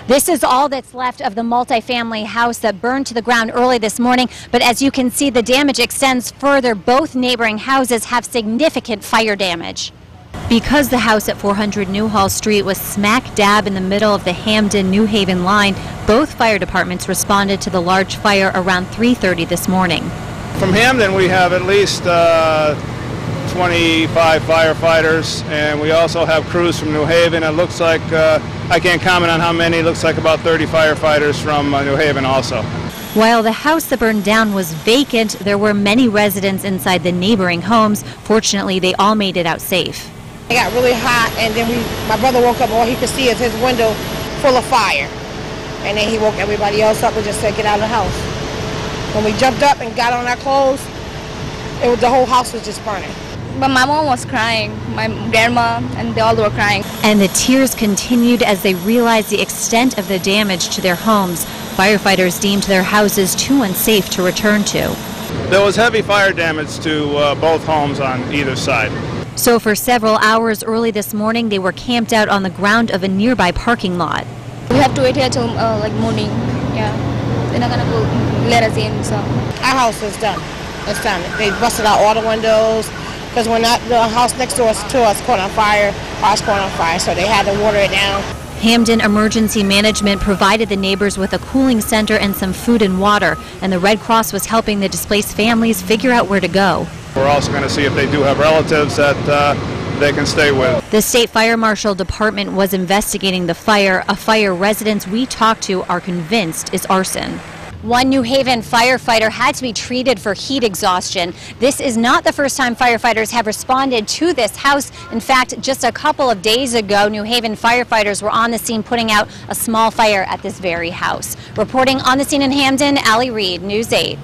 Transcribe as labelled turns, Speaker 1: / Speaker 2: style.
Speaker 1: This is all that's left of the multifamily house that burned to the ground early this morning. But as you can see, the damage extends further. Both neighboring houses have significant fire damage. Because the house at 400 Newhall Street was smack dab in the middle of the Hamden-New Haven line, both fire departments responded to the large fire around 3:30 this morning.
Speaker 2: From Hamden, we have at least 25 firefighters, and we also have crews from New Haven. It looks like, I can't comment on how many, it looks like about 30 firefighters from New Haven also.
Speaker 1: While the house that burned down was vacant, there were many residents inside the neighboring homes. Fortunately, they all made it out safe.
Speaker 3: It got really hot, and then my brother woke up, all he could see is his window full of fire. And then he woke everybody else up and just said, get out of the house. When we jumped up and got on our clothes, the whole house was just burning.
Speaker 4: But my mom was crying, my grandma, and they all were crying.
Speaker 1: And the tears continued as they realized the extent of the damage to their homes. Firefighters deemed their houses too unsafe to return to.
Speaker 2: There was heavy fire damage to both homes on either side.
Speaker 1: So for several hours early this morning, they were camped out on the ground of a nearby parking lot.
Speaker 4: We have to wait here till like morning. Yeah, they're not gonna let us in. So
Speaker 3: our house is done. It's done. They busted out all the windows because when the house next door to us caught on fire, ours caught on fire, so they had to water it down.
Speaker 1: Hamden Emergency Management provided the neighbors with a cooling center and some food and water, and the Red Cross was helping the displaced families figure out where to go.
Speaker 2: We're also going to see if they do have relatives that they can stay with.
Speaker 1: The State Fire Marshal Department was investigating the fire, a fire residents we talked to are convinced is arson. One New Haven firefighter had to be treated for heat exhaustion. This is not the first time firefighters have responded to this house. In fact, just a couple of days ago, New Haven firefighters were on the scene putting out a small fire at this very house. Reporting on the scene in Hamden, Allie Reed, News 8.